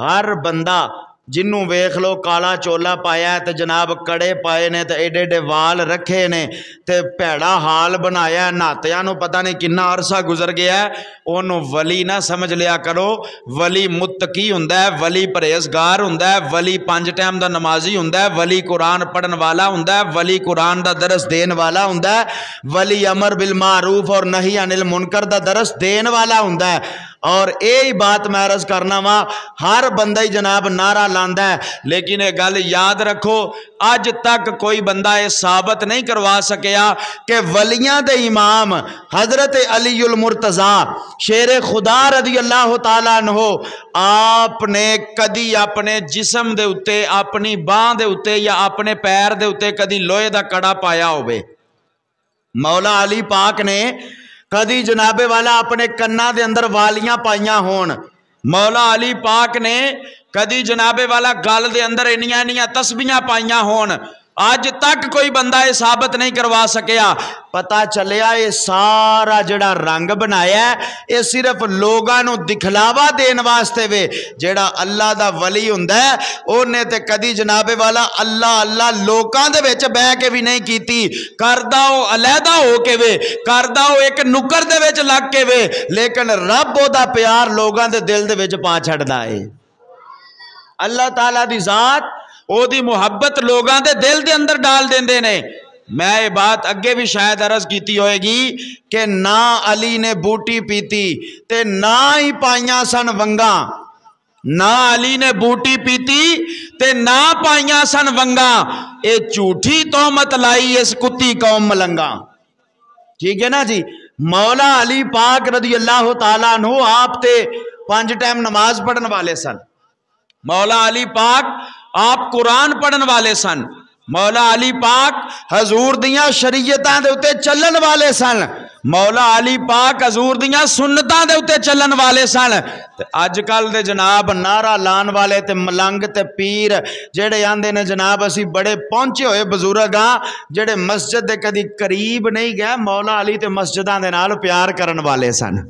हर बंदा जिन्हों वेख लो काला चोला पाया तो जनाब कड़े पाए ने तो एडे एडे वाल रखे ने तो भैड़ा हाल बनाया नातिया पता नहीं किन्ना अरसा गुजर गया है उन्होंने वली ना समझ लिया करो। वली मुत्तकी हुंदा है, वली परहेजगार हुंदा है, वली 5 टाइम का नमाजी हुंदा है, वली कुरान पढ़न वाला हुंदा है, वली कुरान का दरस देन वाला हुंदा है, वली अमर बिल मारूफ और नहीं अनिल मुनकर का दरस देन वाला हुंदा है। और यही बात मैं अर्ज करना वा हर बंदा ही जनाब नारा लांदा है, लेकिन ये गल याद रखो अज तक कोई बंदा ये साबित नहीं करवा सकिया कि वलियां दे इमाम हजरत अली उल मुर्तज़ा शेर खुदा रज़ी अल्लाह तआला अन्हु आपने कदी अपने जिस्म दे उत्ते अपनी बांह दे उत्ते या अपने पैर दे उत्ते कदी लोहे दा कड़ा पाया होवे। मौला अली पाक ने कदी जनाबे वाला अपने कन्ना दे अंदर वालियां पाइया होन। मौला अली पाक ने कदी जनाबे वाला गल दे अंदर इन्नियां इन्नियां तस्बीहां पाइया होन। अज तक कोई बंदा ये साबित नहीं करवा सकिया। पता चलिया ये सारा जड़ा रंग बनाया ये सिर्फ लोगों को दिखलावा देन वास्ते वे। जेड़ा अल्लाह दा वली हुंदा है उन्हें ते कदी जनाबे वाला अल्लाह अल्लाह लोकां दे विच बह के भी नहीं कीती। करदा ओ अलहदा हो के वे, करदा ओ एक नुक्कर दे विच लग के वे, लेकिन रब ओदा प्यार लोगों दे दिल दे विच पा छड़दा है। अल्लाह ताला दी जात ओदी मुहब्बत लोगों के दिल के अंदर डाल देंदे ने। मैं ये बात अगे भी शायद अर्ज की होएगी कि ना अली ने बूटी पीती ते ना ही पाइया सन वंगा, ना अली ने बूटी पीती ते ना पाइया सन वंगा। ये झूठी तोहमत लाई इस कुत्ती कौम मलंगा। ठीक है ना जी। मौला अली पाक रज़ी अल्लाह तआला अन्हु आप ते 5 टाइम नमाज पढ़न वाले सन। मौला अली पाक आप कुरान पढ़न वाले सन। मौला अली पाक हजूर दियां शरीयतां दे उत्ते चलन वाले सन। मौला अली पाक हजूर दियां सुन्नतां दे उत्ते चलन वाले सन। ते अजकल दे जनाब नारा लान वाले ते मलंग ते पीर जेड़े आंदे ने जनाब असी बड़े पहुंचे हुए बजुर्ग हाँ जेड़े मस्जिद दे कदी करीब नहीं गए। मौला अली ते मस्जिदां दे नाल प्यार करन वाले सन।